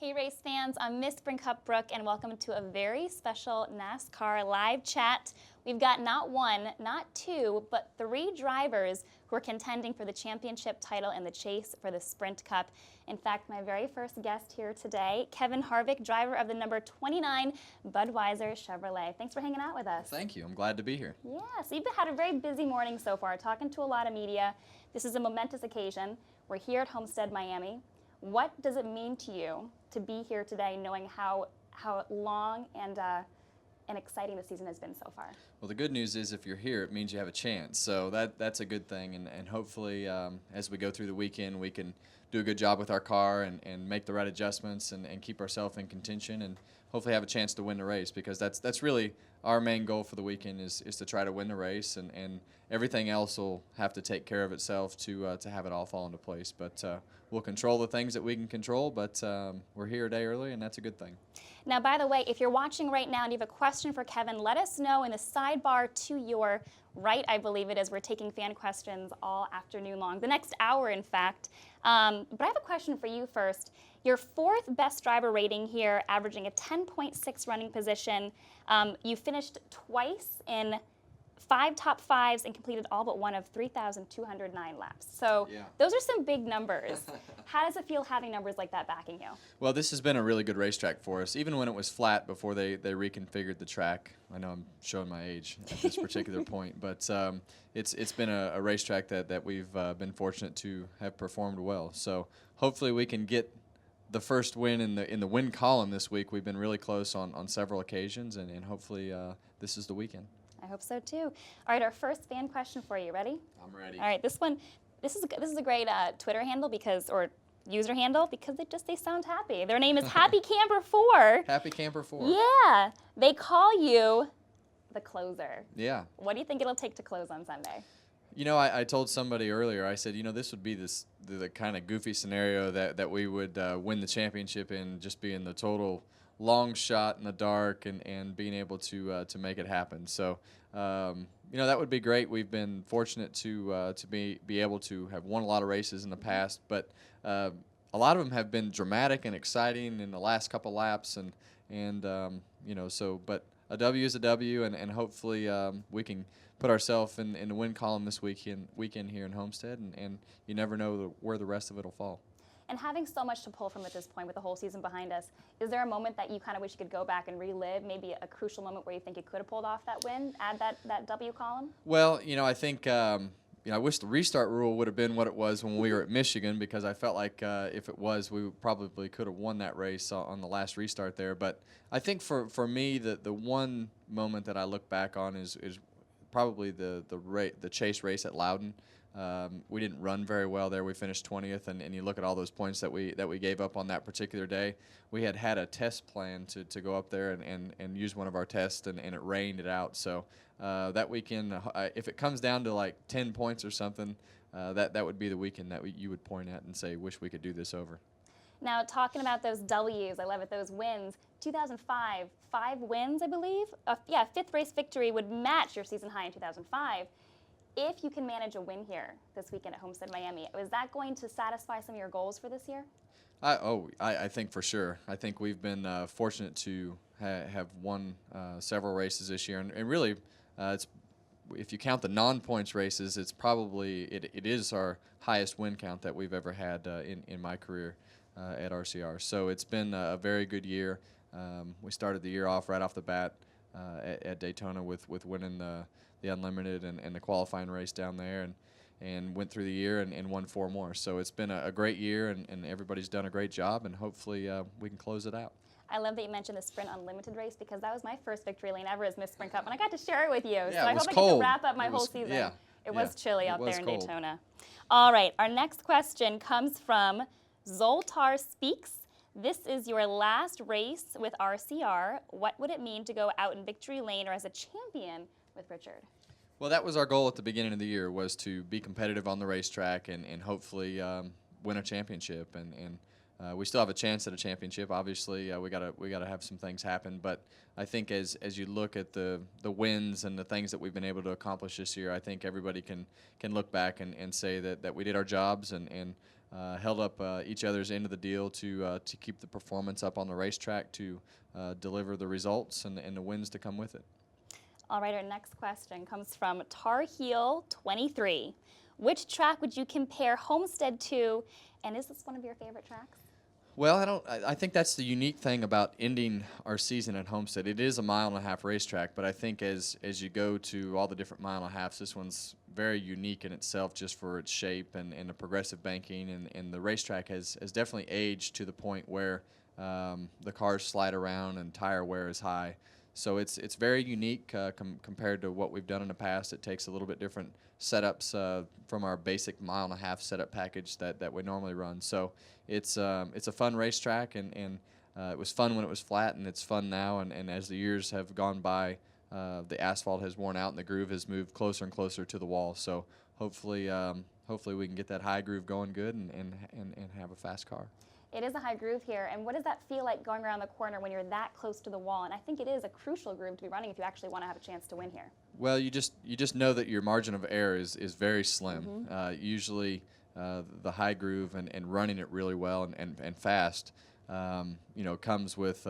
Hey race fans, I'm Miss Spring Cup Brooke and welcome to a very special NASCAR live chat. We've got not one, not two, but three drivers who are contending for the championship title in the chase for the Sprint Cup. In fact, my very first guest here today, Kevin Harvick, driver of the number 29 Budweiser Chevrolet. Thanks for hanging out with us. Thank you. I'm glad to be here. Yeah, so you've had a very busy morning so far, talking to a lot of media. This is a momentous occasion. We're here at Homestead-Miami. What does it mean to you to be here today, knowing how long and exciting the season has been so far? Well, the good news is if you're here, it means you have a chance. So that's a good thing. And hopefully, as we go through the weekend, we can do a good job with our car and make the right adjustments and keep ourselves in contention and hopefully have a chance to win the race, because that's really our main goal for the weekend is to try to win the race, and everything else will have to take care of itself to have it all fall into place. But we'll control the things that we can control, but we're here a day early, and that's a good thing. Now, by the way, if you're watching right now and you have a question for Kevin, let us know in the sidebar to your right, I believe it is. We're taking fan questions all afternoon long, the next hour, in fact. But I have a question for you first. Your fourth best driver rating here, averaging a 10.6 running position. You finished twice in 5 top 5s and completed all but one of 3,209 laps. So yeah, those are some big numbers. How does it feel having numbers like that backing you? Well, this has been a really good racetrack for us, even when it was flat before they reconfigured the track. I know I'm showing my age at this particular point, but it's been a racetrack that we've been fortunate to have performed well. So hopefully we can get the first win in the win column this week. We've been really close on several occasions, and hopefully this is the weekend. I hope so too. All right, our first fan question for you. Ready? I'm ready. All right, this is a great Twitter handle or user handle because they sound happy. Their name is Happy Camper 4. Happy Camper 4. Yeah, they call you the closer. Yeah. What do you think it'll take to close on Sunday? You know, I told somebody earlier, I said, you know, this would be the kind of goofy scenario that we would win the championship in, just being the total long shot in the dark and being able to make it happen. So, you know, that would be great. We've been fortunate to be able to have won a lot of races in the past, but a lot of them have been dramatic and exciting in the last couple laps, and you know, so but a W is a W, and hopefully we can put ourselves in the win column this weekend here in Homestead, and you never know where the rest of it will fall. And having so much to pull from at this point with the whole season behind us, is there a moment that you kind of wish you could go back and relive, maybe a crucial moment where you think you could have pulled off that win, add that W column? Well, you know, I think, you know, I wish the restart rule would have been what it was when we were at Michigan, because I felt like if it was, we probably could have won that race on the last restart there. But I think for me, the one moment that I look back on is probably the chase race at Loudon. We didn't run very well there. We finished 20th, and you look at all those points that we gave up on that particular day. We had a test plan to go up there and use one of our tests, and it rained it out. So that weekend, if it comes down to like 10 points or something, that would be the weekend that you would point at and say, wish we could do this over. Now, talking about those W's, I love it, those wins. 2005, 5 wins, I believe. Yeah, 5th race victory would match your season high in 2005. If you can manage a win here this weekend at Homestead-Miami, is that going to satisfy some of your goals for this year? I think for sure. I think we've been fortunate to have won several races this year, and really, it's, if you count the non-points races, it's probably it is our highest win count that we've ever had in my career at RCR. So it's been a very good year. We started the year off right off the bat at Daytona with winning the Unlimited and the qualifying race down there, and went through the year and won 4 more. So it's been a great year, and everybody's done a great job, and hopefully we can close it out. I love that you mentioned the Sprint Unlimited race, because that was my first victory lane ever as Miss Spring Cup, and I got to share it with you. Yeah, so I hope I get to wrap up my whole season. Yeah, it was chilly out there in cold. Daytona. All right, our next question comes from Zoltar Speaks. This is your last race with RCR. What would it mean to go out in victory lane or as a champion with Richard? Well, that was our goal at the beginning of the year, was to be competitive on the racetrack and hopefully win a championship. And we still have a chance at a championship. Obviously, we gotta have some things happen. But I think as you look at the wins and the things that we've been able to accomplish this year, I think everybody can look back and say that we did our jobs and held up each other's end of the deal to keep the performance up on the racetrack, to deliver the results and the wins to come with it. All right, our next question comes from Tar Heel 23. Which track would you compare Homestead to, and is this one of your favorite tracks? Well, I think that's the unique thing about ending our season at Homestead. It is a 1.5 mile racetrack, but I think as you go to all the different 1.5 miles, this one's very unique in itself, just for its shape and the progressive banking, and the racetrack has definitely aged to the point where the cars slide around and tire wear is high. So it's very unique compared to what we've done in the past. It takes a little bit different setups from our basic 1.5 mile setup package that we normally run. So it's a fun racetrack, and it was fun when it was flat, and it's fun now. And as the years have gone by, the asphalt has worn out and the groove has moved closer and closer to the wall. So hopefully we can get that high groove going good and have a fast car. It is a high groove here, and what does that feel like going around the corner when you're that close to the wall? And I think it is a crucial groove to be running if you actually want to have a chance to win here. Well, you just know that your margin of error is very slim. Usually the high groove and running it really well and fast, comes with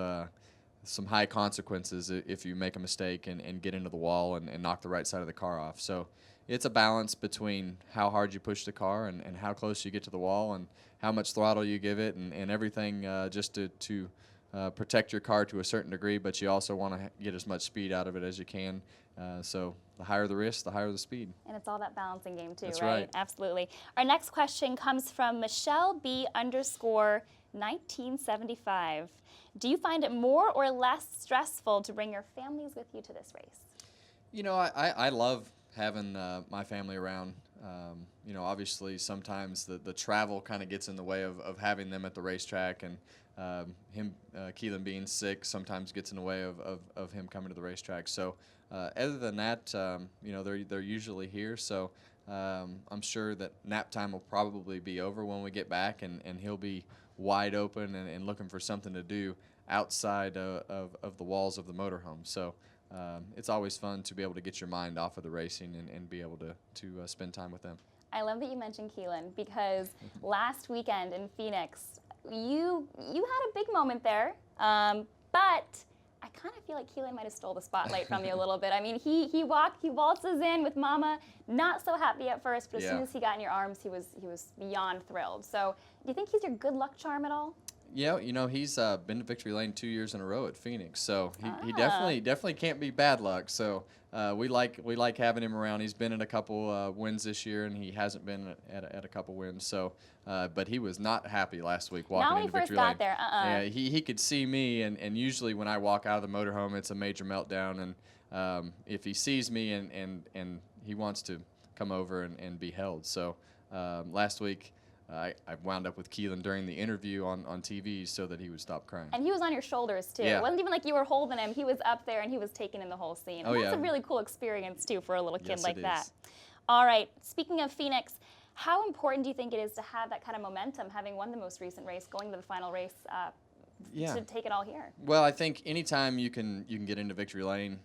some high consequences if you make a mistake and get into the wall and knock the right side of the car off. So it's a balance between how hard you push the car and how close you get to the wall and how much throttle you give it and everything, just to protect your car to a certain degree, but you also want to get as much speed out of it as you can. So the higher the risk, the higher the speed. And it's all that balancing game too, That's right? right. Absolutely. Our next question comes from Michelle B_1975. Do you find it more or less stressful to bring your families with you to this race? I love having my family around. Obviously sometimes the travel kind of gets in the way of having them at the racetrack, and Keelan being sick sometimes gets in the way of him coming to the racetrack. So other than that, they're usually here. So I'm sure that nap time will probably be over when we get back, and he'll be wide open and looking for something to do outside of the walls of the motorhome. So it's always fun to be able to get your mind off of the racing and be able to spend time with them. I love that you mentioned Keelan, because last weekend in Phoenix, you had a big moment there, but I kind of feel like Keelan might have stole the spotlight from you a little bit. I mean, he waltzes in with Mama, not so happy at first, but as soon as he got in your arms, he was beyond thrilled. So, do you think he's your good luck charm at all? Yeah, he's been to victory lane 2 years in a row at Phoenix, so he definitely can't be bad luck. So we like having him around. He's been at a couple wins this year, and he hasn't been at a couple wins. So, but he was not happy last week walking into victory lane. Not when he first got there. Yeah, he could see me, and usually when I walk out of the motorhome, it's a major meltdown. And if he sees me and he wants to come over and be held. So last week, I wound up with Keelan during the interview on TV so that he would stop crying. And he was on your shoulders, too. Yeah. It wasn't even like you were holding him. He was up there, and he was taking in the whole scene. Oh, That's a really cool experience, too, for a little kid like that. Is. All right. Speaking of Phoenix, how important do you think it is to have that kind of momentum, having won the most recent race, going to the final race, to take it all here? Well, I think anytime you can get into victory lane,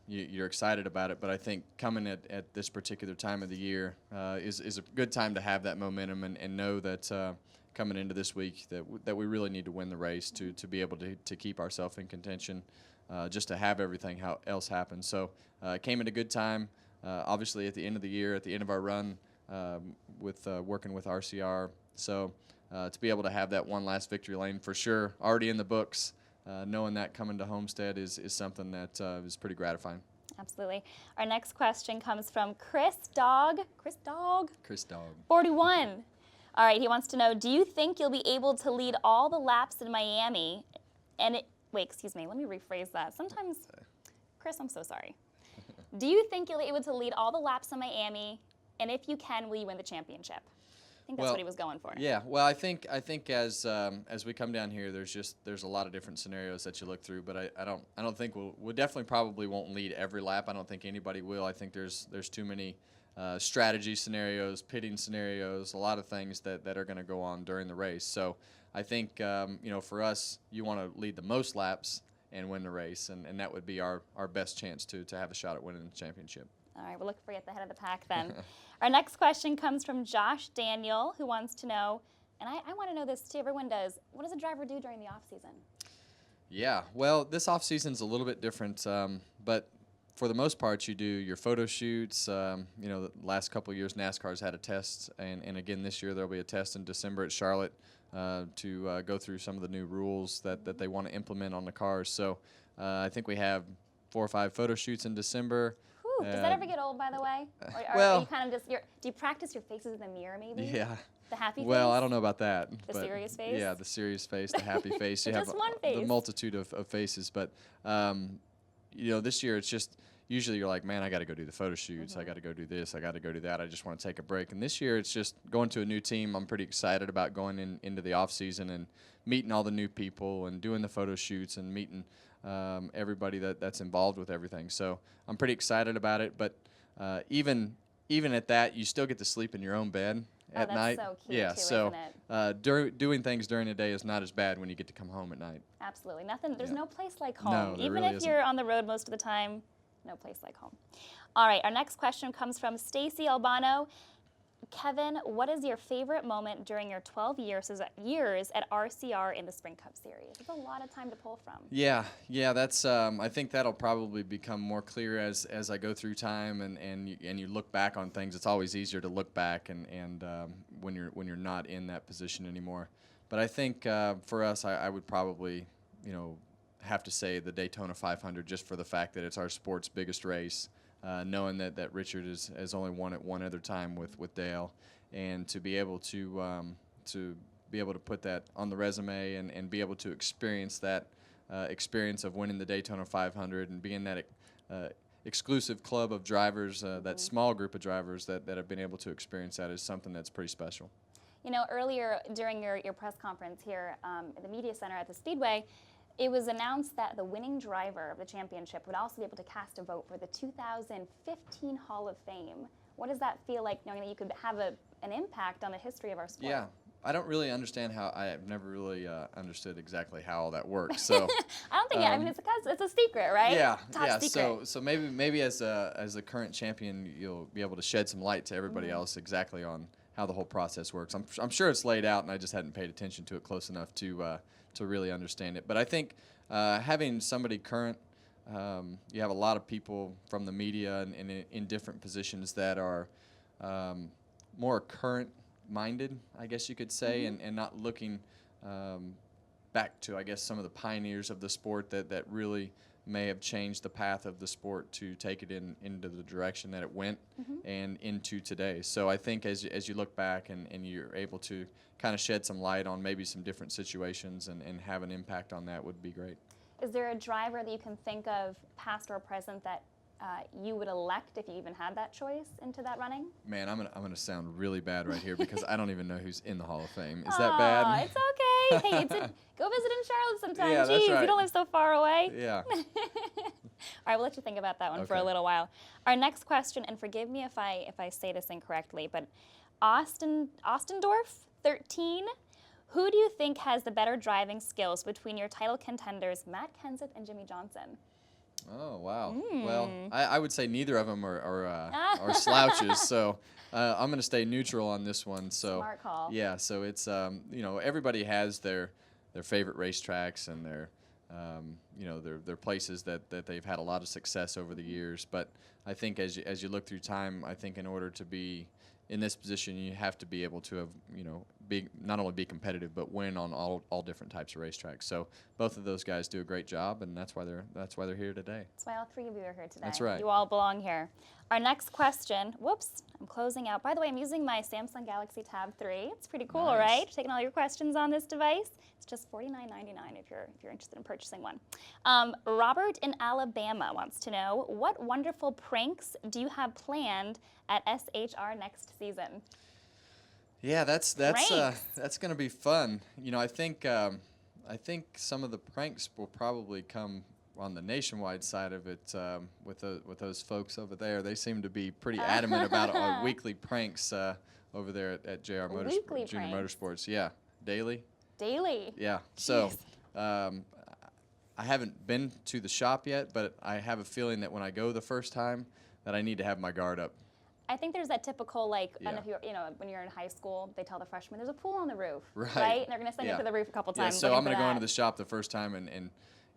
you're excited about it. But I think coming at this particular time of the year is a good time to have that momentum and know that coming into this week that we really need to win the race to be able to keep ourselves in contention, just to have everything else happen. So it came at a good time. Obviously, at the end of the year, at the end of our run with working with RCR. So to be able to have that one last victory lane for sure, already in the books, knowing that coming to Homestead is something that is pretty gratifying. Absolutely. Our next question comes from Chris Dog. 41. All right, he wants to know, do you think you'll be able to lead all the laps in Miami? Wait, excuse me, let me rephrase that. Sometimes, Chris, I'm so sorry. Do you think you'll be able to lead all the laps in Miami? And if you can, will you win the championship? I think that's what he was going for. Yeah, well, I think as we come down here, there's a lot of different scenarios that you look through, but I don't think we'll definitely probably won't lead every lap. I don't think anybody will. I think there's too many strategy scenarios, pitting scenarios, a lot of things that are going to go on during the race. So I think for us, you want to lead the most laps and win the race, and that would be our best chance to have a shot at winning the championship. All right, we'll look for you at the head of the pack then. Our next question comes from Josh Daniel, who wants to know, and I want to know this too, everyone does, what does a driver do during the off-season? Yeah, well, this off-season's a little bit different, but for the most part, you do your photo shoots. The last couple of years, NASCAR's had a test, and again this year there'll be a test in December at Charlotte to go through some of the new rules that they want to implement on the cars. So I think we have 4 or 5 photo shoots in December. Whew, does that ever get old, by the way? Or well, are you kind of just, do you practice your faces in the mirror, maybe? Yeah. The happy face? Well, I don't know about that. The serious face? Yeah, the serious face, the happy face. You Just have one face. the multitude of faces. But, this year it's just, usually you're like, man, I got to go do the photo shoots. I got to go do this. I got to go do that. I just want to take a break. And this year it's just going to a new team. I'm pretty excited about going into the off season and meeting all the new people and doing the photo shoots and meeting everybody that's involved with everything. So I'm pretty excited about it. But even at that, you still get to sleep in your own bed at night. That's so cute, yeah, too, so isn't it? doing things during the day is not as bad when you get to come home at night. Absolutely. There's Yeah. no place like home. No, there Even really if you're on the road most of the time, no place like home. All right, our next question comes from Stacy Albano. Kevin, what is your favorite moment during your 12 years at RCR in the Spring Cup Series? It's a lot of time to pull from. Yeah, that's. I think that'll probably become more clear as I go through time and you look back on things. It's always easier to look back and when you're not in that position anymore. But I think for us, I would probably have to say the Daytona 500 just for the fact that it's our sport's biggest race. Knowing that Richard has only won it one other time with Dale, and to be able to put that on the resume and be able to experience that experience of winning the Daytona 500 and being that exclusive club of drivers, that small group of drivers that have been able to experience that is something that's pretty special. Earlier during your press conference here at the Media Center at the Speedway, it was announced that the winning driver of the championship would also be able to cast a vote for the 2015 Hall of Fame. What does that feel like, knowing that you could have an impact on the history of our sport? Yeah, I don't really understand how. I've never really understood exactly how all that works. So I don't think. I mean, it's a secret, right? Yeah, Top secret. So maybe as the current champion, you'll be able to shed some light to everybody else exactly on how the whole process works. I'm sure it's laid out, and I just hadn't paid attention to it close enough to really understand it. But I think having somebody current, you have a lot of people from the media and in different positions that are more current-minded, I guess you could say, and not looking back to, I guess, some of the pioneers of the sport that really may have changed the path of the sport to take it into the direction that it went and into today. So I think as you look back and you're able to kind of shed some light on maybe some different situations and have an impact on that would be great. Is there a driver that you can think of, past or present, that you would elect if you even had that choice into that running? Man, I'm gonna sound really bad right here because I don't even know who's in the Hall of Fame. Is that bad? It's okay. Hey, go visit in Charlotte sometime. Yeah, Jeez, that's right. You don't live so far away. Yeah. All right, we'll let you think about that one for a Okay. little while. Our next question, and forgive me if I say this incorrectly, but Ostendorf 13. Who do you think has the better driving skills between your title contenders, Matt Kenseth and Jimmy Johnson? Oh, wow. Well, I would say neither of them are slouches, so I'm going to stay neutral on this one. So Smart call. Yeah, so it's everybody has their favorite racetracks and their places that they've had a lot of success over the years. But I think as you look through time, I think in order to be in this position, you have to be able to have not only be competitive but win on all different types of racetracks. So both of those guys do a great job, and that's why they're here today. That's why all three of you are here today. That's right. You all belong here. Our next question. Whoops, I'm closing out. By the way, I'm using my Samsung Galaxy Tab 3. It's pretty cool, Nice. right? Taking all your questions on this device. It's just $49.99 if you're interested in purchasing one. Robert in Alabama wants to know, what wonderful pranks do you have planned at SHR next season? Yeah, that's Pranks. going to be fun. I think some of the pranks will probably come on the nationwide side of it with those folks over there. They seem to be pretty adamant about our weekly pranks over there at JR Weekly Junior pranks. Motorsports. Yeah, daily. Daily. Yeah. So I haven't been to the shop yet, but I have a feeling that when I go the first time, that I need to have my guard up. I think there's that typical, like, I don't know if you're, when you're in high school, they tell the freshmen there's a pool on the roof, right? And they're going to send you to the roof a couple times. So I'm going to go into the shop the first time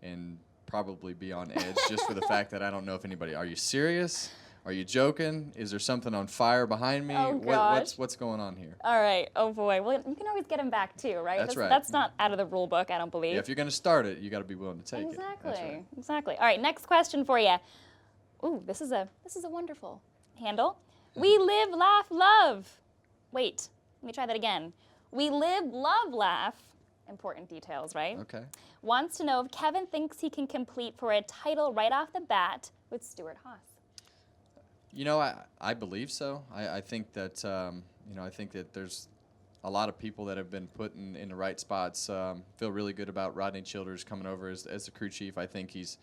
and probably be on edge just for the fact that I don't know if anybody. Are you serious? Are you joking? Is there something on fire behind me? Oh, gosh. What's going on here? All right. Oh, boy. Well, you can always get them back, too, right? That's right. That's not out of the rule book, I don't believe. Yeah, if you're going to start it, you got to be willing to take it. Exactly. Exactly. All right, next question for you. Ooh, this is a wonderful handle. We live, laugh, love. Wait, let me try that again. We live, love, laugh. Important details, right? Okay. Wants to know if Kevin thinks he can compete for a title right off the bat with Stewart Haas. You know, I believe so. I think that I think that there's a lot of people that have been put in the right spots. Feel really good about Rodney Childers coming over as the crew chief. I think he's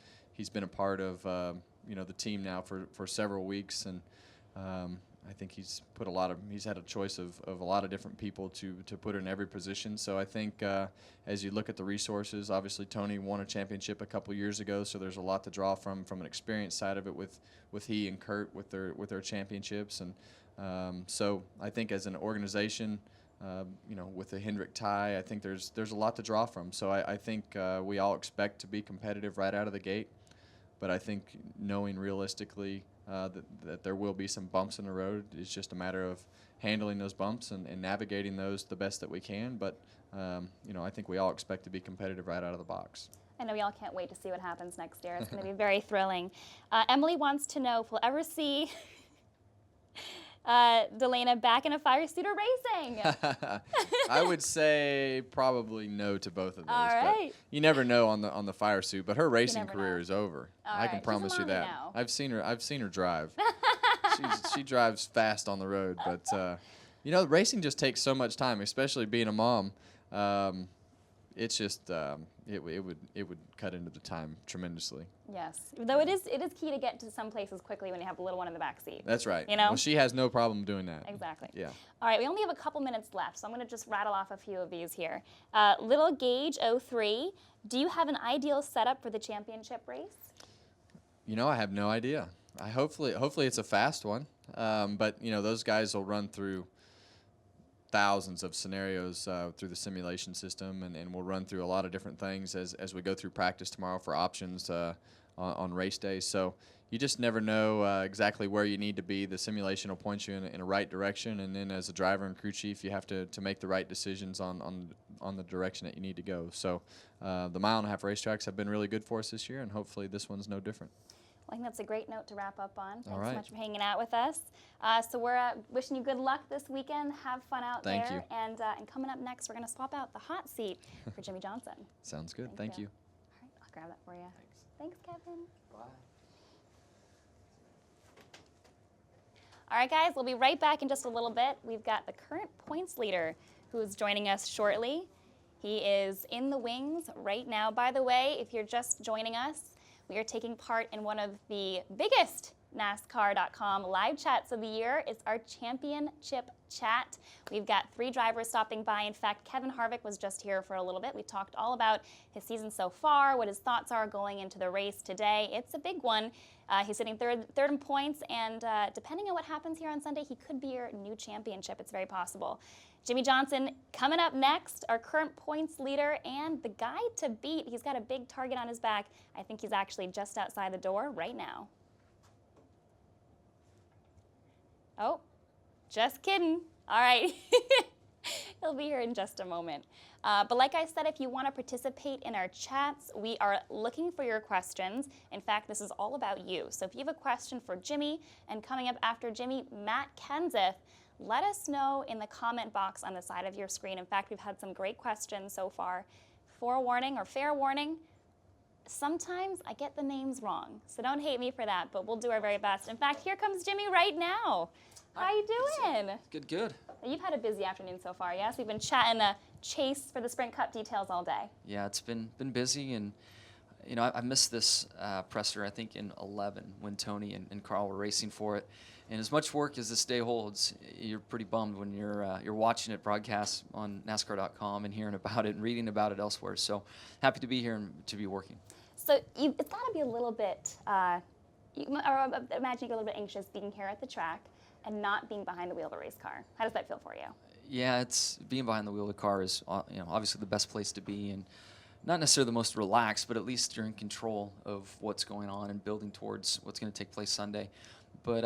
been a part of the team now for several weeks, and I think he's had a choice of a lot of different people to put in every position. So I think as you look at the resources, obviously Tony won a championship a couple years ago, so there's a lot to draw from an experience side of it with he and Kurt with their championships, and so I think as an organization, with the Hendrick tie, I think there's a lot to draw from. So I think we all expect to be competitive right out of the gate, but I think knowing realistically that there will be some bumps in the road. It's just a matter of handling those bumps and navigating those the best that we can. But, I think we all expect to be competitive right out of the box. I know we all can't wait to see what happens next year. It's going to be very thrilling. Emily wants to know if we'll ever see Delana back in a fire suit or racing. I would say probably no to both of those. All right. But you never know on the fire suit, but her racing career is over. All I can promise you that. Now. I've seen her drive. She drives fast on the road, but racing just takes so much time, especially being a mom. It's just it would cut into the time tremendously. Yes, though it is key to get to some places quickly when you have a little one in the back seat. That's right. Well, she has no problem doing that. Exactly. Yeah. All right, we only have a couple minutes left, so I'm going to just rattle off a few of these here. Little Gage 03, do you have an ideal setup for the championship race? I have no idea. Hopefully it's a fast one, but those guys will run through thousands of scenarios through the simulation system, and we'll run through a lot of different things as we go through practice tomorrow for options on race day. So you just never know exactly where you need to be. The simulation will point you in a right direction, and then as a driver and crew chief, you have to make the right decisions on the direction that you need to go. So the mile-and-a-half racetracks have been really good for us this year, and hopefully this one's no different. Well, I think that's a great note to wrap up on. Thanks right. so much for hanging out with us. So we're wishing you good luck this weekend. Have fun out there. Thank you. And coming up next, we're going to swap out the hot seat for Jimmy Johnson. Sounds good. Thank you. All right, I'll grab that for you. Thanks, Kevin. Bye. All right, guys, we'll be right back in just a little bit. We've got the current points leader who's joining us shortly. He is in the wings right now. By the way, if you're just joining us, we are taking part in one of the biggest NASCAR.com live chats of the year. It's our championship chat. We've got 3 drivers stopping by. In fact, Kevin Harvick was just here for a little bit. We talked all about his season so far, what his thoughts are going into the race today. It's a big one. He's sitting third in points, and depending on what happens here on Sunday, he could be your new championship. It's very possible. Jimmy Johnson coming up next, our current points leader and the guy to beat. He's got a big target on his back. I think he's actually just outside the door right now. Oh, just kidding. All right. He'll be here in just a moment. But like I said, if you want to participate in our chats, we are looking for your questions. In fact, this is all about you. So if you have a question for Jimmy, and coming up after Jimmy, Matt Kenseth, let us know in the comment box on the side of your screen. In fact, we've had some great questions so far. Forewarning or fair warning, sometimes I get the names wrong, so don't hate me for that, but we'll do our very best. In fact, here comes Jimmy right now. How you doing? Good. You've had a busy afternoon so far, yes? We've been chatting a chase for the Sprint Cup details all day. Yeah, it's been busy, and I missed this presser I think in 11 when Tony and Carl were racing for it. And as much work as this day holds, you're pretty bummed when you're watching it broadcast on NASCAR.com and hearing about it and reading about it elsewhere. So happy to be here and to be working. So it's got to be a little bit imagine you get a little bit anxious being here at the track and not being behind the wheel of a race car. How does that feel for you? Yeah, it's being behind the wheel of the car is obviously the best place to be, and not necessarily the most relaxed, but at least you're in control of what's going on and building towards what's going to take place Sunday. But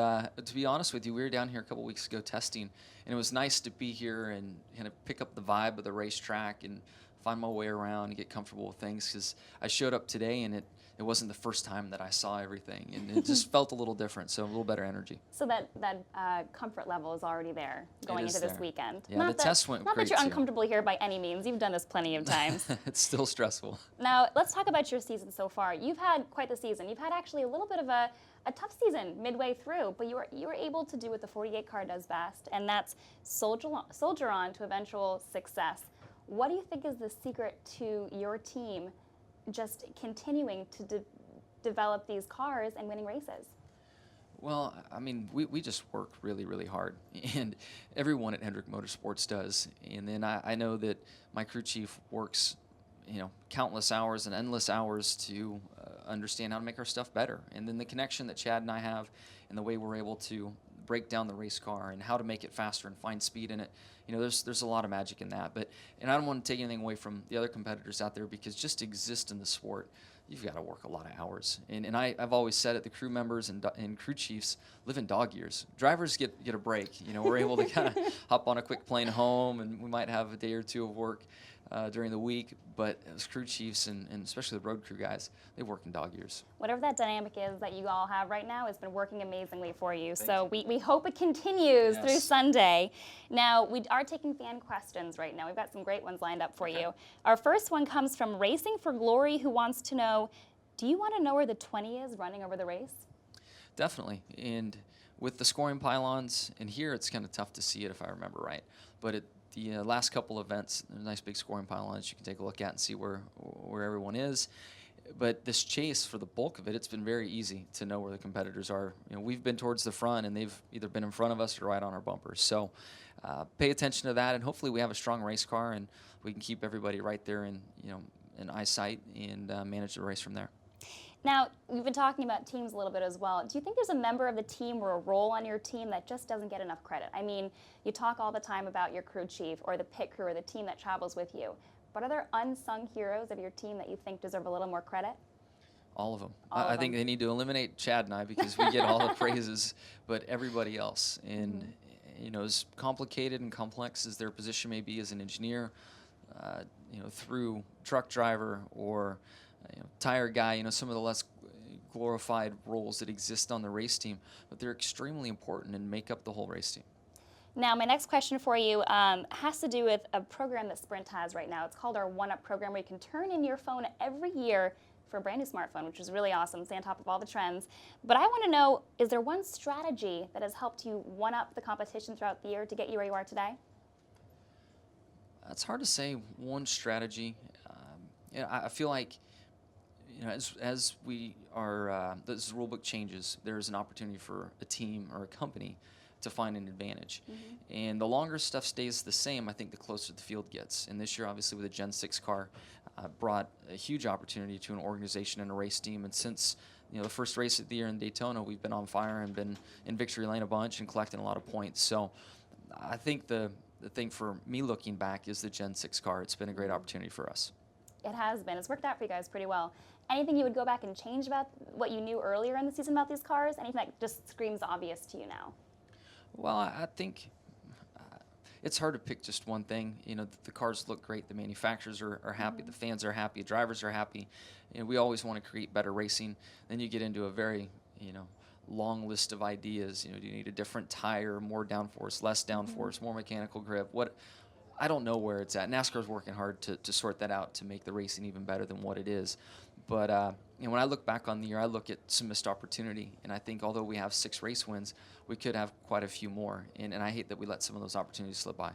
to be honest with you, we were down here a couple weeks ago testing, and it was nice to be here and kind of pick up the vibe of the racetrack and find my way around and get comfortable with things, because I showed up today and it wasn't the first time that I saw everything, and it just felt a little different, so a little better energy. So that comfort level is already there going into this weekend. Yeah, the test went great. Not that you're uncomfortable here by any means. You've done this plenty of times. It's still stressful. Now, let's talk about your season so far. You've had quite the season. You've had actually a little bit of a tough season midway through, but you were able to do what the 48 car does best, and that's soldier on to eventual success. What do you think is the secret to your team just continuing to develop these cars and winning races? Well, I mean, we just work really, really hard, and everyone at Hendrick Motorsports does. And then I know that my crew chief works, countless hours and endless hours to understand how to make our stuff better. And then the connection that Chad and I have, and the way we're able to break down the race car and how to make it faster and find speed in it, there's a lot of magic in that. And I don't want to take anything away from the other competitors out there, because just to exist in the sport, you've got to work a lot of hours. And I've always said it, the crew members and crew chiefs live in dog years. Drivers get a break. We're able to kind of hop on a quick plane home, and we might have a day or two of work during the week. But as crew chiefs and especially the road crew guys, they work in dog years. Whatever that dynamic is that you all have right now has been working amazingly for you. So we hope it continues through Sunday. Now, we are taking fan questions right now. We've got some great ones lined up for you. Our first one comes from Racing for Glory, who wants to know, do you want to know where the 20 is running over the race? Definitely. And with the scoring pylons, and here it's kind of tough to see it if I remember right, but the last couple events, there's nice big scoring pylons you can take a look at and see where everyone is. But this chase, for the bulk of it, it's been very easy to know where the competitors are. We've been towards the front, and they've either been in front of us or right on our bumpers. So pay attention to that, and hopefully we have a strong race car, and we can keep everybody right there in eyesight and manage the race from there. Now, we've been talking about teams a little bit as well. Do you think there's a member of the team or a role on your team that just doesn't get enough credit? I mean, you talk all the time about your crew chief or the pit crew or the team that travels with you. But are there unsung heroes of your team that you think deserve a little more credit? All of them. I think they need to eliminate Chad and I, because we get all the praises, but everybody else. And, as complicated and complex as their position may be as an engineer, through truck driver or tire guy, some of the less glorified roles that exist on the race team, but they're extremely important and make up the whole race team. Now, my next question for you has to do with a program that Sprint has right now. It's called our One-Up program, where you can turn in your phone every year for a brand new smartphone, which is really awesome, stay on top of all the trends. But I want to know, is there one strategy that has helped you one-up the competition throughout the year to get you where you are today? It's hard to say one strategy. I feel like as we are, this rule book changes, there's an opportunity for a team or a company to find an advantage. And the longer stuff stays the same, I think the closer the field gets. And this year, obviously, with the Gen 6 car, brought a huge opportunity to an organization and a race team. And since the first race of the year in Daytona, we've been on fire and been in victory lane a bunch and collecting a lot of points. So I think the thing for me looking back is the Gen 6 car. It's been a great opportunity for us. It has been. It's worked out for you guys pretty well. Anything you would go back and change about what you knew earlier in the season about these cars? Anything that just screams obvious to you now? Well, I think it's hard to pick just one thing. The cars look great. The manufacturers are happy. The fans are happy. Drivers are happy. We always want to create better racing. Then you get into a very, long list of ideas. Do you need a different tire, more downforce, less downforce, more mechanical grip? I don't know where it's at. NASCAR's working hard to sort that out to make the racing even better than what it is. But when I look back on the year, I look at some missed opportunity, and I think although we have 6 race wins, we could have quite a few more, and I hate that we let some of those opportunities slip by.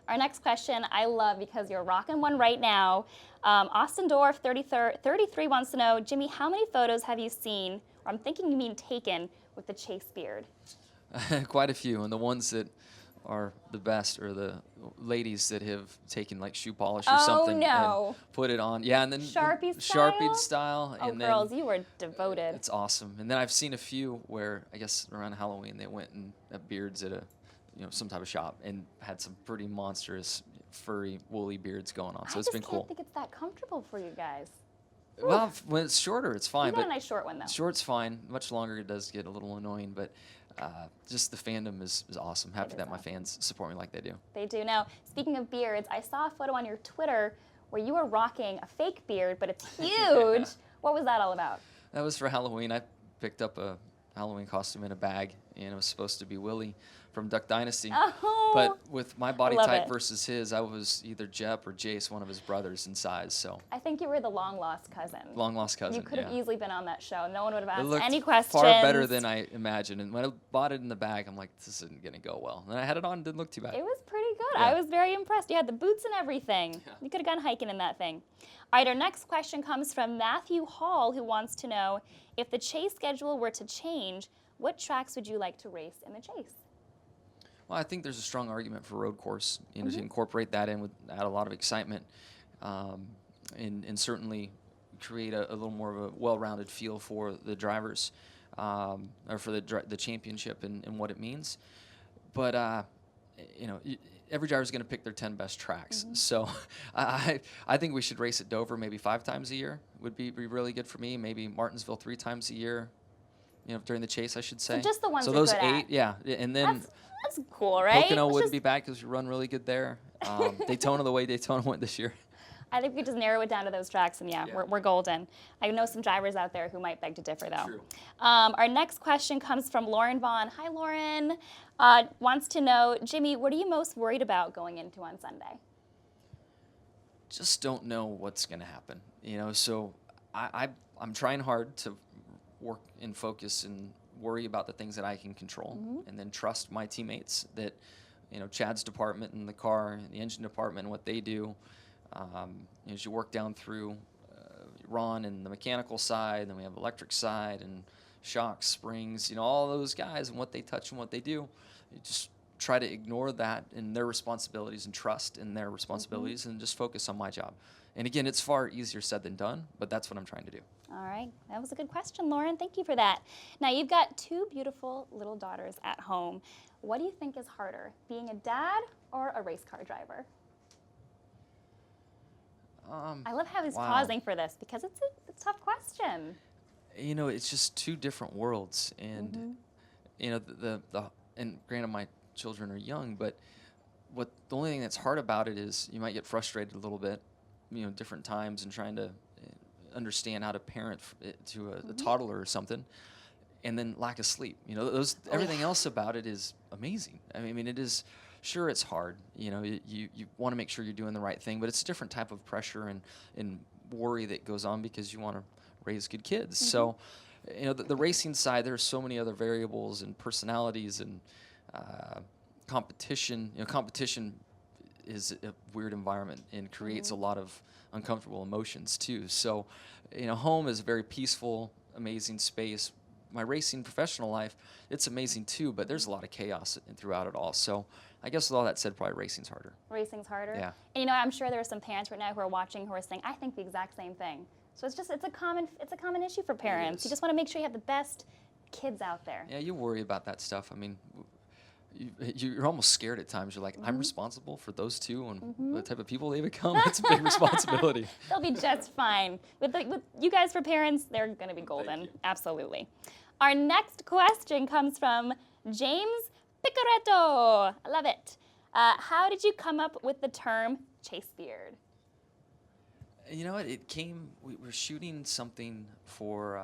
Our next question I love because you're rocking one right now. Austin Dorff, 33, wants to know, Jimmy, how many photos have you seen, or I'm thinking you mean taken, with the Chase beard? Quite a few, and the ones that are the best are the ladies that have taken like shoe polish or Oh, something no. and put it on. Yeah, and then Sharpie Sharpie style? style. Oh, And girls, then you were devoted. it's awesome. And then I've seen a few where I guess around Halloween they went and got beards at some type of shop and had some pretty monstrous furry woolly beards going on. So it's been I cool. just can't think it's that comfortable for you guys. Well, when it's shorter, it's fine. You got But a nice short one, though. short's fine. Much longer, it does get a little annoying. But just the fandom is awesome. Happy that my fans support me like they do. They do. Now, speaking of beards, I saw a photo on your Twitter where you were rocking a fake beard, but it's huge. What was that all about? That was for Halloween. I picked up a Halloween costume in a bag, and it was supposed to be Willie from Duck Dynasty. Oh, But with my body love type it. versus his, I was either Jep or Jace, one of his brothers in size. So I think you were the long-lost cousin. long lost cousin. You could have yeah. easily been on that show. No one would have It asked looked any questions. far better than I imagined. And when I bought it in the bag, I'm like, this isn't going to go well. And I had it on, didn't look too bad. It was pretty good. Yeah. I was very impressed. You had the boots and everything. Yeah. You could have gone hiking in that thing. All right, our next question comes from Matthew Hall, who wants to know, if the chase schedule were to change, what tracks would you like to race in the chase? Well, I think there's a strong argument for road course, to incorporate that in, would add a lot of excitement, and certainly create a little more of a well-rounded feel for the drivers, or for the championship and what it means. But every driver's going to pick their 10 best tracks. So I think we should race at Dover maybe 5 times a year would be really good for me. Maybe Martinsville 3 times a year, during the chase, I should say. So just the ones So you're those good 8, at. yeah. And then That's cool, right? Pocono It's wouldn't just- be bad because we run really good there. Daytona, the way Daytona went this year. I think we just narrow it down to those tracks, and Yeah. we're golden. I know some drivers out there who might beg to differ, though. True. Our next question comes from Lauren Vaughn. Hi, Lauren. Wants to know, Jimmy, what are you most worried about going into on Sunday? Just don't know what's going to happen. So I'm trying hard to work and focus and worry about the things that I can control, and then trust my teammates that, Chad's department and the car, the engine department, and what they do. As you work down through Ron and the mechanical side, then we have electric side and shocks, springs, all those guys and what they touch and what they do. You just try to ignore that and their responsibilities and trust in their responsibilities and just focus on my job. And again, it's far easier said than done, but that's what I'm trying to do. All right, that was a good question, Lauren. Thank you for that. Now, you've got 2 beautiful little daughters at home. What do you think is harder, being a dad or a race car driver? I love how he's wow. pausing for this because it's a tough question. It's just 2 different worlds, and and granted my children are young, but the only thing that's hard about it is you might get frustrated a little bit, different times and trying to understand how to parent it to a toddler or something, and then lack of sleep. Everything else about it is amazing. I mean, it is. Sure, it's hard. You want to make sure you're doing the right thing, but it's a different type of pressure and worry that goes on because you want to raise good kids. So, the racing side, there are so many other variables and personalities and competition. Competition is a weird environment and creates a lot of uncomfortable emotions too. So, home is a very peaceful, amazing space. My racing professional life, it's amazing too, but there's a lot of chaos throughout it all. So I guess with all that said, probably racing's harder. Racing's harder? Yeah. And I'm sure there are some parents right now who are watching who are saying, I think the exact same thing. So it's a common issue for parents. You just want to make sure you have the best kids out there. Yeah, you worry about that stuff. I mean, you're almost scared at times. You're like, I'm responsible for those 2 and the type of people they become. It's a big responsibility. They'll be just fine. With you guys for parents, they're going to be golden. Absolutely. Our next question comes from James Picoretto. I love it. How did you come up with the term chase beard? It came. We were shooting something for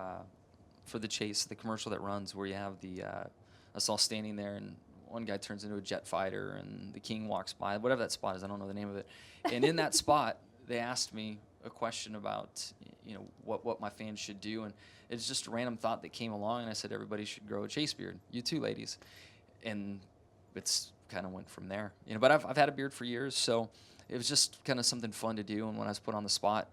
the chase, the commercial that runs where you have us all standing there and one guy turns into a jet fighter and the king walks by, whatever that spot is, I don't know the name of it. And in that spot, they asked me a question about, what my fans should do. And it's just a random thought that came along, and I said, everybody should grow a chase beard. You too, ladies. And it's kind of went from there. But I've had a beard for years, so it was just kind of something fun to do. And when I was put on the spot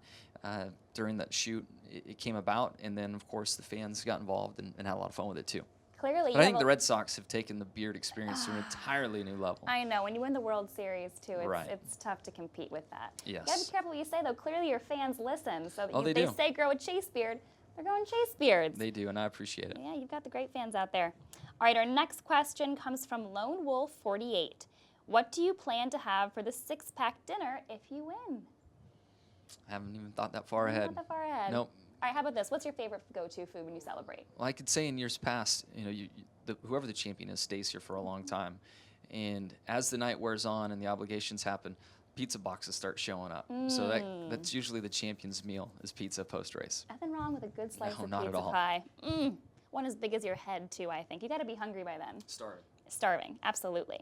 during that shoot, it came about. And then, of course, the fans got involved and had a lot of fun with it too. Clearly, But I think the Red Sox have taken the beard experience to an entirely new level. I know. When you win the World Series, too, Right. it's tough to compete with that. Yes. You got to be careful what you say, though. Clearly, your fans listen. So Oh, if they they do. say grow a chase beard, they're growing chase beards. They do, and I appreciate it. Yeah, you've got the great fans out there. All right, our next question comes from Lone Wolf 48. What do you plan to have for the six-pack dinner if you win? I haven't even thought that far ahead. Not that far ahead. Nope. All right, how about this? What's your favorite go-to food when you celebrate? Well, I could say in years past, whoever the champion is stays here for a long time. And as the night wears on and the obligations happen, pizza boxes start showing up. So that's usually the champion's meal is pizza post-race. Nothing wrong with a good slice No, of not at pizza all. pie. One as big as your head, too, I think. You got to be hungry by then. Starving, absolutely.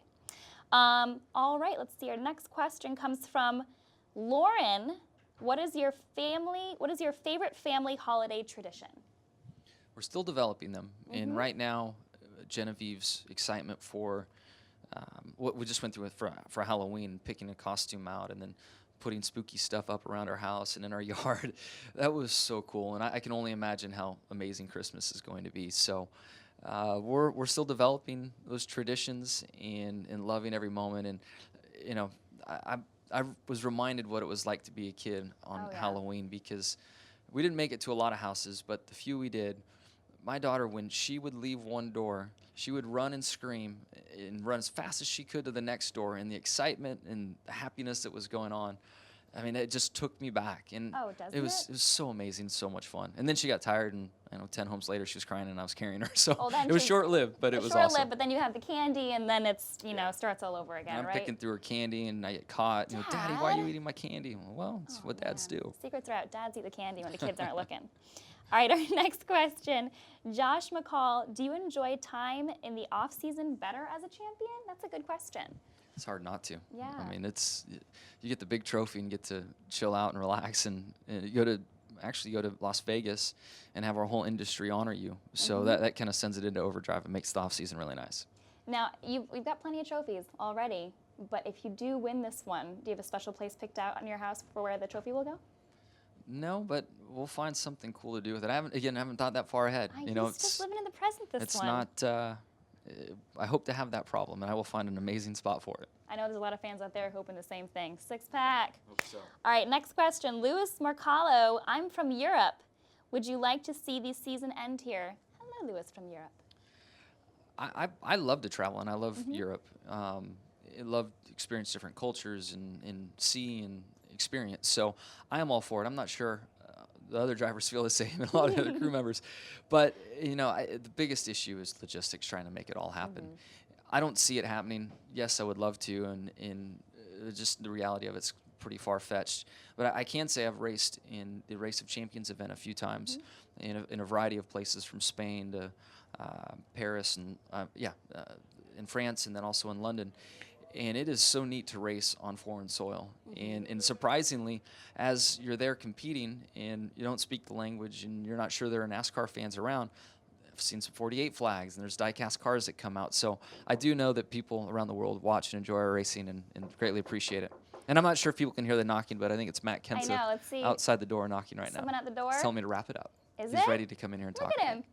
All right, let's see. Our next question comes from Lauren. What is your favorite family holiday tradition? We're still developing them. And right now, Genevieve's excitement for what we just went through for Halloween, picking a costume out and then putting spooky stuff up around our house and in our yard, that was so cool. And I can only imagine how amazing Christmas is going to be. So we're still developing those traditions and loving every moment. And, I was reminded what it was like to be a kid on Halloween, because we didn't make it to a lot of houses, but the few we did, my daughter, when she would leave one door, she would run and scream and run as fast as she could to the next door, and the excitement and the happiness that was going on. I mean, it just took me back, and it was so amazing, so much fun. And then she got tired, and 10 homes later, she was crying, and I was carrying her. So it was short-lived, but it was awesome. Short-lived, but then you have the candy, and then it's starts all over again, and I'm right? picking through her candy, and I get caught. Daddy, why are you eating my candy? Well, it's what dads do. Secrets are out. Dads eat the candy when the kids aren't looking. All right, our next question. Josh McCall, do you enjoy time in the off-season better as a champion? That's a good question. It's hard not to. Yeah. I mean, you get the big trophy and get to chill out and relax, and you go to Las Vegas and have our whole industry honor you. So that kind of sends it into overdrive and makes the off season really nice. Now, we've got plenty of trophies already, but if you do win this one, do you have a special place picked out in your house for where the trophy will go? No, but we'll find something cool to do with it. I haven't thought that far ahead. He's just living in the present. It's not. I hope to have that problem, and I will find an amazing spot for it. I know there's a lot of fans out there hoping the same thing. Six-pack. Hope so. All right, next question. Louis Marcalo, I'm from Europe. Would you like to see the season end here? Hello, Louis from Europe. I love to travel, and I love Europe. I love to experience different cultures and see and experience. So I am all for it. I'm not sure the other drivers feel the same, and a lot of the other crew members. But, the biggest issue is logistics, trying to make it all happen. I don't see it happening. Yes, I would love to, and just the reality of it's pretty far-fetched. But I can say I've raced in the Race of Champions event a few times in a variety of places, from Spain to Paris and, in France, and then also in London. And it is so neat to race on foreign soil. And surprisingly, as you're there competing and you don't speak the language and you're not sure there are NASCAR fans around, I've seen some 48 flags, and there's die-cast cars that come out. So I do know that people around the world watch and enjoy our racing and greatly appreciate it. And I'm not sure if people can hear the knocking, but I think it's Matt Kenseth outside the door knocking right now. Someone at the door? He's telling me to wrap it up. Is He's ready to come in here and talk. Look at him.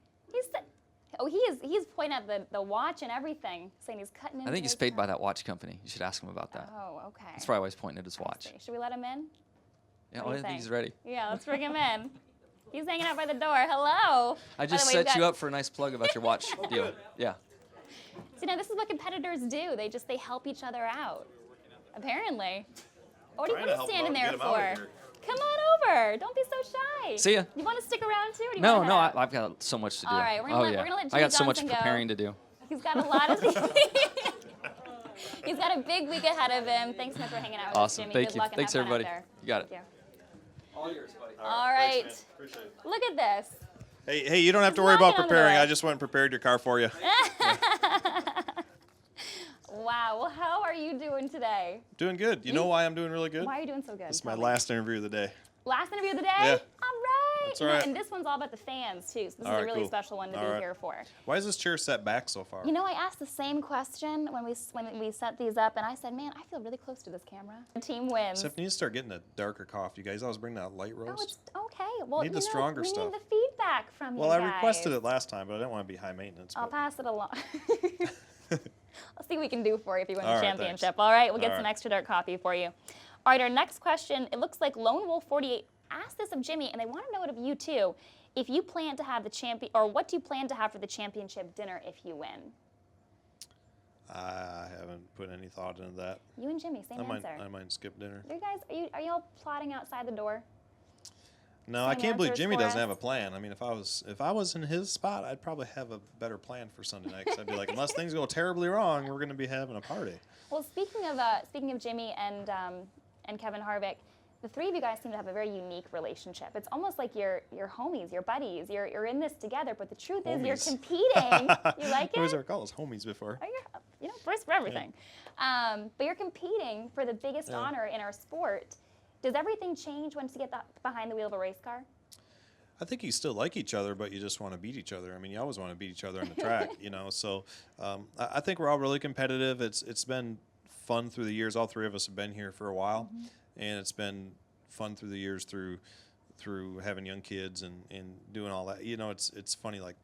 He's pointing at the watch and everything, saying he's cutting in. I think he's paid by that watch company. You should ask him about that. Oh, okay. That's probably why he's pointing at his watch. Should we let him in? Yeah, I think he's ready. Yeah, let's bring him in. He's hanging out by the door. Hello. I just set you up for a nice plug about your watch deal. Yeah. So now this is what competitors do. They help each other out. Apparently. What are you standing there for? Come on over. Don't be so shy. See ya. You want to stick around too? Or do you No, want to no, head out? I've got so much to do. All right, we're gonna let Jimmy I got so much Johnson preparing go. to do. He's got a lot of. He's got a big week ahead of him. Thanks so much for hanging out with us, Awesome. Jimmy. Thank Good you. luck and Thanks, have fun out everybody. there. You got it. Thank you. All yours, buddy. All right. Thanks, man. Appreciate it. Look at this. Hey, you don't have to He's worry about knocking on the preparing. door. I just went and prepared your car for you. Wow. Well, how are you doing today? Doing good. You know why I'm doing really good? Why are you doing so good? This is my Tell me. last interview of the day. Last interview of the day? Yeah. All That's You all know, right. and this one's all about the fans too. So this All is a right, really cool. special one to All be right. here for. Why is this chair set back so far? You know, I asked the same question when we set these up, and I said, "Man, I feel really close to this camera." The team wins. Except you need to start getting a darker coffee. You guys always bring that light Oh, it's it's okay. Well, Need the you know, stronger we stuff. need the feedback from Well, you I guys. requested it last time, but I didn't want to be high maintenance. I'll but- pass it along. I'll see what we can do for you if you win All the right, championship. thanks. All right, we'll get All some right. extra dark coffee for you. All right, our next question. It looks like Lone Wolf 48 asked this of Jimmy, and they want to know it of you too. If you plan to have the champion, or what do you plan to have for the championship dinner if you win? I haven't put any thought into that. You and Jimmy, same answer. I might skip dinner. You guys, are you all plotting outside the door? No, I Same can't believe answers Jimmy for doesn't us? have a plan. I mean, if I was in his spot, I'd probably have a better plan for Sunday night. 'Cause I'd be like, unless things go terribly wrong, we're going to be having a party. Well, speaking of Jimmy and Kevin Harvick, the three of you guys seem to have a very unique relationship. It's almost like you're homies, you're buddies, you're in this together. But the truth is, you're Homies. competing. You like I always it? ever call us homies before. Oh, you know, first for everything. But you're competing for the biggest honor in our sport. Does everything change once you get behind the wheel of a race car? I think you still like each other, but you just want to beat each other. I mean, you always want to beat each other on the track, you know. So I think we're all really competitive. It's been fun through the years. All three of us have been here for a while, and it's been fun through the years through having young kids and doing all that. You know, it's funny, like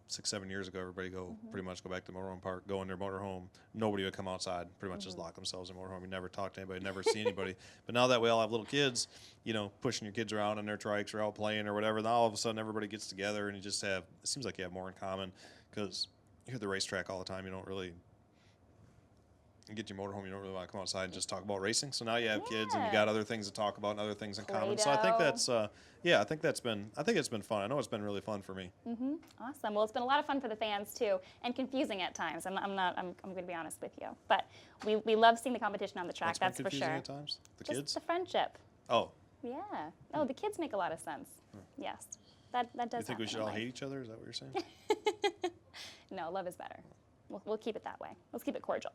6-7 years ago, everybody pretty much go back to the motorhome park, go in their motorhome. Nobody would come outside. Pretty much just lock themselves in the motorhome. You never talk to anybody, never see anybody. But now that we all have little kids, you know, pushing your kids around on their trikes or out playing or whatever, then all of a sudden everybody gets together and you just have. It seems like you have more in common because you're at the racetrack all the time. You don't really. You get your motorhome, you don't really want to come outside and just talk about racing. So now you have kids and you got other things to talk about and other things in common. So I think that's, I think it's been fun. I know it's been really fun for me. Awesome. Well, it's been a lot of fun for the fans too, and confusing at times. I'm going to be honest with you, but we love seeing the competition on the track. What's been That's for confusing sure. at times? The Just kids? the friendship. Oh, Yeah. Oh, the kids make a lot of sense. Yes. That does. you think we happen should in all life. hate each other? Is that what you're saying? No, love is better. We'll keep it that way. Let's keep it cordial.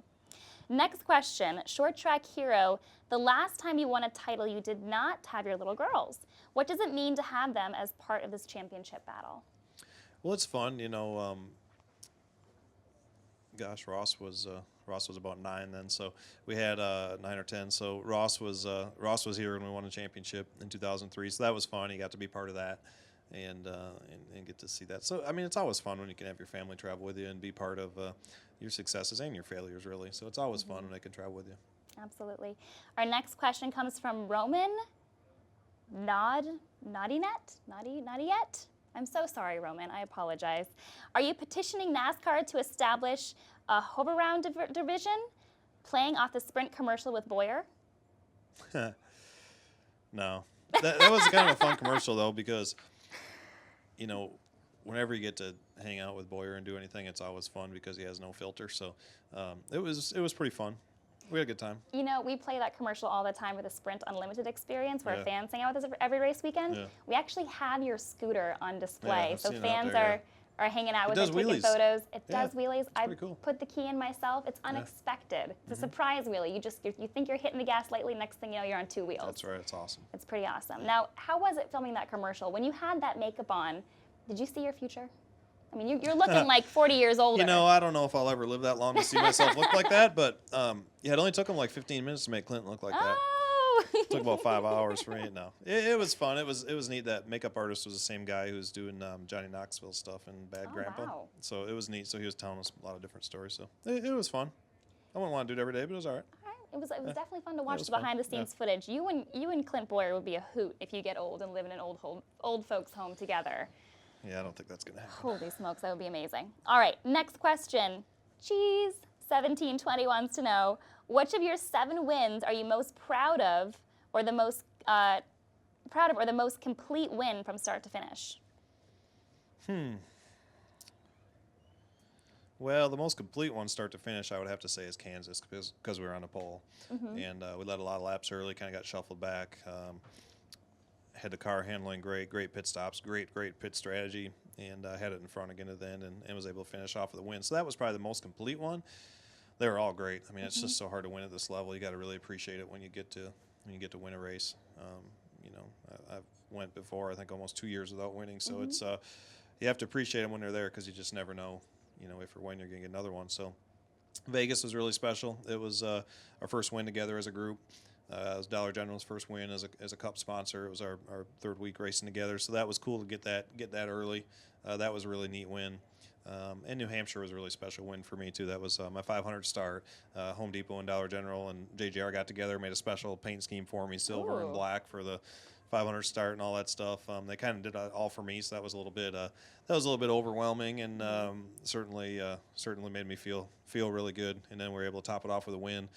Next question, short track hero. The last time you won a title, you did not have your little girls. What does it mean to have them as part of this championship battle? Well, it's fun, you know. Gosh, Ross was about 9 then, so we had 9 or 10. So Ross was here when we won the championship in 2003. So that was fun. He got to be part of that, and get to see that. So I mean, it's always fun when you can have your family travel with you and be part of your successes and your failures, really. So it's always fun when they can travel with you. Absolutely. Our next question comes from Roman Naughty Yet? I'm so sorry, Roman. I apologize. Are you petitioning NASCAR to establish a hover-round division, playing off the Sprint commercial with Boyer? No, that was kind of a fun commercial though, because you know, whenever you get to hang out with Boyer and do anything, it's always fun because he has no filter. So it was pretty fun. We had a good time. You know, we play that commercial all the time with the Sprint Unlimited experience where Yeah. fans hang out with us every race weekend. Yeah. We actually have your scooter on display, I've so seen it out fans there, are hanging out It with us, does taking wheelies. photos. It Yeah, does wheelies. I pretty cool. put the key in myself. It's unexpected. It's a surprise wheelie. You think you're hitting the gas lightly, next thing you know, you're on 2 wheels. That's right. It's awesome. It's pretty awesome. Now, how was it filming that commercial? When you had that makeup on, did you see your future? I mean, you're looking like 40 years older. You know, I don't know if I'll ever live that long to see myself look like that, but yeah, it only took him like 15 minutes to make Clinton look like that. Oh! It took about 5 hours for me. No, it was fun. It was neat. That makeup artist was the same guy who's doing Johnny Knoxville stuff in Bad Oh, Grandpa. wow. So it was neat. So he was telling us a lot of different stories. So it was fun. I wouldn't want to do it every day, but it was all right. All right. It was definitely fun to watch was the fun. behind-the-scenes footage. You and Clint Boyer would be a hoot if you get old and live in an old folks' home together. Yeah, I don't think that's gonna happen. Holy smokes, that would be amazing. All right, next question. Cheese 1720 wants to know, which of your 7 wins are you most proud of, or the most complete win from start to finish? Well, the most complete one, start to finish, I would have to say is Kansas, because we were on the pole, and we led a lot of laps early, kind of got shuffled back. Had the car handling great pit stops, great pit strategy, and had it in front again at the end, and was able to finish off with a win. So that was probably the most complete one. They were all great. I mean, it's just so hard to win at this level. You got to really appreciate it when you get to win a race. You know, went before, I think almost 2 years without winning. So it's you have to appreciate them when they're there because you just never know, if or when you're going to get another one. So Vegas was really special. It was our first win together as a group. It was Dollar General's first win as a Cup sponsor. It was our third week racing together, so that was cool to get that early. That was a really neat win. And New Hampshire was a really special win for me too. That was my 500 start. Home Depot and Dollar General and JJR got together, made a special paint scheme for me, silver and black for the 500 start and all that stuff. They kind of did it all for me, so that was a little bit overwhelming, and certainly made me feel really good. And then we were able to top it off with a win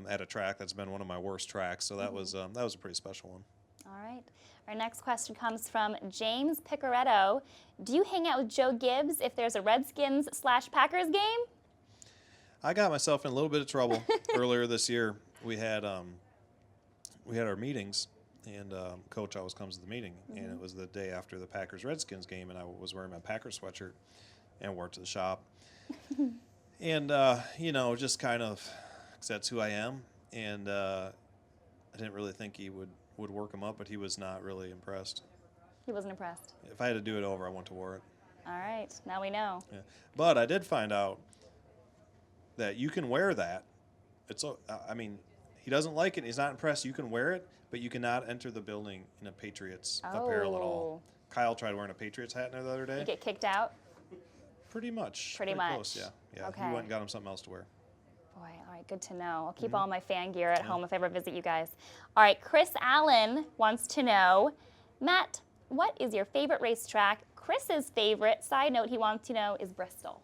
at a track that's been one of my worst tracks. So that was a pretty special one. All right. Our next question comes from James Picoretto. Do you hang out with Joe Gibbs if there's a Redskins/Packers game? I got myself in a little bit of trouble earlier this year. We had our meetings, and Coach always comes to the meeting, and it was the day after the Packers-Redskins game, and I was wearing my Packers sweatshirt and wore it to the shop. And, just kind of, 'cause that's who I am, and I didn't really think he would work him up, but he was not really impressed. He wasn't impressed. If I had to do it over, I wouldn't have wore it. All right. Now we know. Yeah. But I did find out that you can wear that. He doesn't like it. He's not impressed. You can wear it, but you cannot enter the building in a Patriots apparel at all. Kyle tried wearing a Patriots hat the other day. You get kicked out? Pretty much. Pretty much. Close, yeah. Okay. He went and got him something else to wear. Boy, all right, good to know. I'll keep all my fan gear at home if I ever visit you guys. All right, Chris Allen wants to know, Matt, what is your favorite racetrack? Chris's favorite, side note, he wants to know, is Bristol.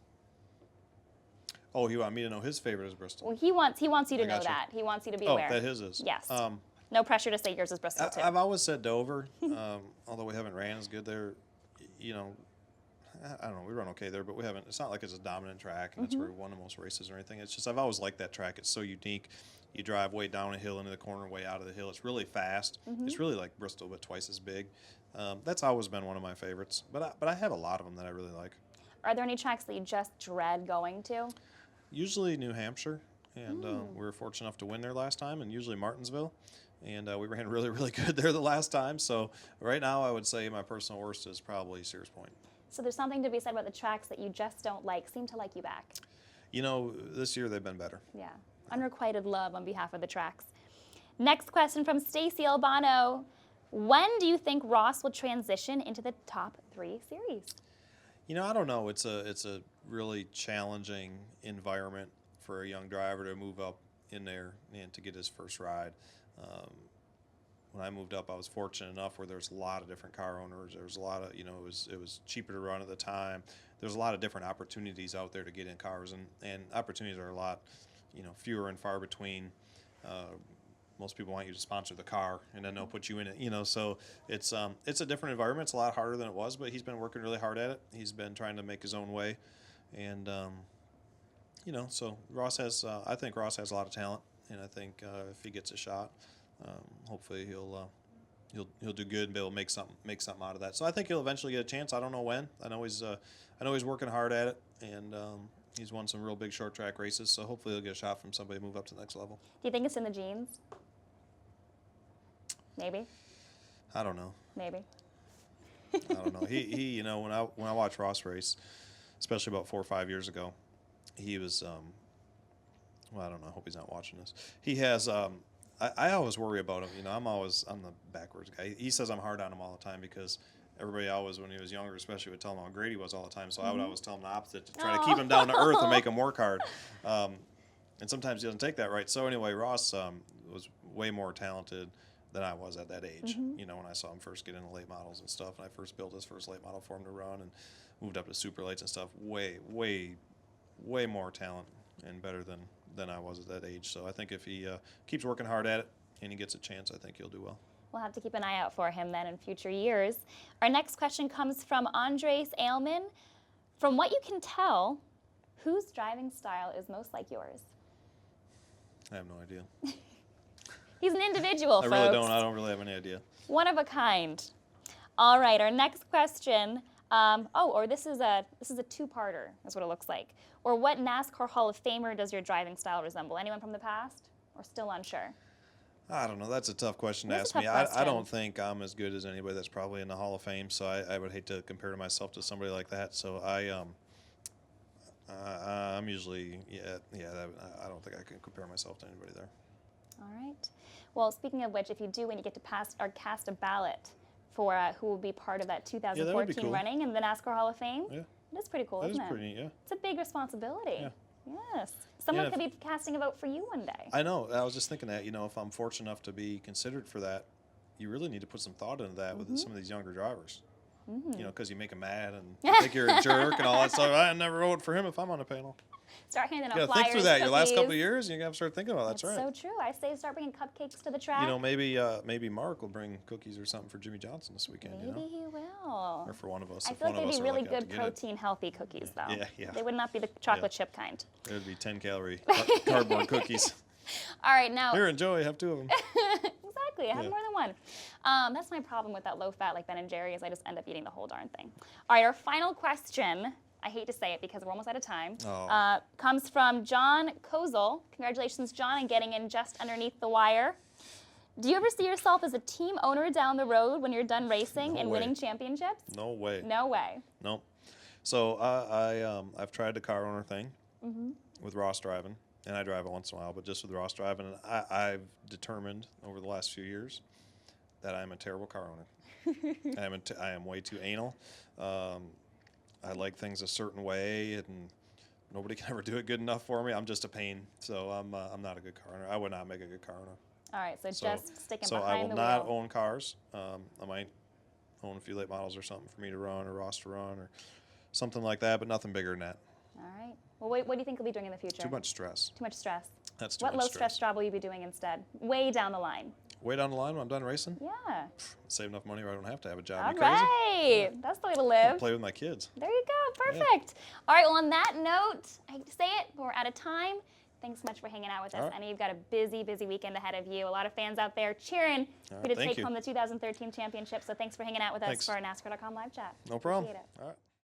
Oh, you want me to know his favorite is Bristol? Well, he wants you to know gotcha. that. He wants you to be Oh, aware. that his is. Yes. No pressure to say yours is Bristol, too. I've always said Dover, although we haven't ran as good there. I don't know, we run okay there, but we haven't. It's not like it's a dominant track, and it's where we won the most races or anything. It's just I've always liked that track. It's so unique. You drive way down a hill into the corner, way out of the hill. It's really fast. It's really like Bristol, but twice as big. That's always been one of my favorites. But I have a lot of them that I really like. Are there any tracks that you just dread going to? Usually New Hampshire, and we were fortunate enough to win there last time, and usually Martinsville. And we ran really, really good there the last time. So right now I would say my personal worst is probably Sears Point. So there's something to be said about the tracks that you just don't like, seem to like you back. This year they've been better. Yeah. Unrequited love on behalf of the tracks. Next question from Stacy Albano. When do you think Ross will transition into the top 3 series? I don't know. It's a really challenging environment for a young driver to move up in there and to get his first ride. When I moved up, I was fortunate enough where there's a lot of different car owners. There was a lot of, it was cheaper to run at the time. There's a lot of different opportunities out there to get in cars, and opportunities are a lot, fewer and far between. Most people want you to sponsor the car, and then they'll put you in it, so it's a different environment. It's a lot harder than it was, but he's been working really hard at it. He's been trying to make his own way, and, so Ross I think Ross has a lot of talent, and I think if he gets a shot, hopefully he'll do good and be able to make something out of that. So I think he'll eventually get a chance. I don't know when. I know he's working hard at it, and he's won some real big short track races. So hopefully he'll get a shot from somebody to move up to the next level. Do you think it's in the genes? Maybe. I don't know. Maybe. I don't know. He when I watched Ross race, especially about 4 or 5 years ago, he was well, I don't know. I hope he's not watching this. He has. I always worry about him. I'm the backwards guy. He says I'm hard on him all the time because everybody always, when he was younger, especially, would tell him how great he was all the time. So I would always tell him the opposite to try to keep him down to earth and make him work hard. And sometimes he doesn't take that right. So anyway, Ross was way more talented than I was at that age. When I saw him first get into late models and stuff, and I first built his first late model for him to run and moved up to super lights and stuff. Way more talent and better than I was at that age. So I think if he keeps working hard at it and he gets a chance, I think he'll do well. We'll have to keep an eye out for him then in future years. Our next question comes from Andres Ailman. From what you can tell, whose driving style is most like yours? I have no idea. He's an individual, folks. I don't really have any idea. One of a kind. All right, our next question. This is a two-parter, is what it looks like. Or what NASCAR Hall of Famer does your driving style resemble? Anyone from the past? Or still unsure? I don't know. That's a tough question to That's ask a me. tough I question. don't think I'm as good as anybody that's probably in the Hall of Fame, so I would hate to compare to myself to somebody like that. So I'm usually, I don't think I can compare myself to anybody there. All right. Well, speaking of which, if you do, when you get to pass or cast a ballot for who will be part of that 2014 cool. running in the NASCAR Hall of Fame, Yeah. that's pretty cool, That is isn't it? pretty neat, yeah. It's a big responsibility. Yeah. Yes. Someone Yeah, could be casting a vote for you one day. I know. I was just thinking that, if I'm fortunate enough to be considered for that, you really need to put some thought into that with some of these younger drivers. Because you make them mad and you think you're a jerk and all that stuff. I never vote for him if I'm on a panel. Start handing out You got to flyers, think through that. Your last couple of cookies. years, you got to start thinking about That's that's right. so true. I say start bringing cupcakes to the track. Maybe Mark will bring cookies or something for Jimmy Johnson this weekend. Maybe he will. Or for one of us. I if feel like one of they'd us be are really lucky enough good to get it. protein healthy cookies though. Yeah. They would not be the chocolate chip kind. It would be 10-calorie cardboard cookies. All right, now Here, enjoy. Have 2 of them. exactly. I have Yeah. more than one. That's my problem with that low fat like Ben and Jerry's. I just end up eating the whole darn thing. All right, our final question. I hate to say it because we're almost out of time. Oh. Comes from John Kozel. Congratulations, John, on getting in just underneath the wire. Do you ever see yourself as a team owner down the road when you're done racing No and way. winning championships? No way. No way. Nope. So I've tried the car owner thing with Ross driving, and I drive it once in a while, but just with Ross driving, and I've determined over the last few years that I'm a terrible car owner. I am way too anal. I like things a certain way, and nobody can ever do it good enough for me. I'm just a pain, so I'm not a good car owner. I would not make a good car owner. All right, so just sticking So I behind will the not wheel. own cars. I might own a few late models or something for me to run or Ross to run or something like that, but nothing bigger than that. All right. Well, what do you think you'll be doing in the future? Too much stress. Too much stress. That's too What much low stress job will you be doing instead? Way down the line. Way down the line when I'm done racing, Yeah. save enough money where I don't have to have a job. All You crazy? right. That's the way to live. Play with my kids. There you go. Perfect. All right. Well, on that note, I hate to say it, but we're out of time. Thanks so much for hanging out with us. All right. I know you've got a busy, busy weekend ahead of you. A lot of fans out there cheering for you to thank take you. home the 2013 championship. So thanks for hanging out with us Thanks. for our NASCAR.com live chat. No problem. Appreciate it. All right.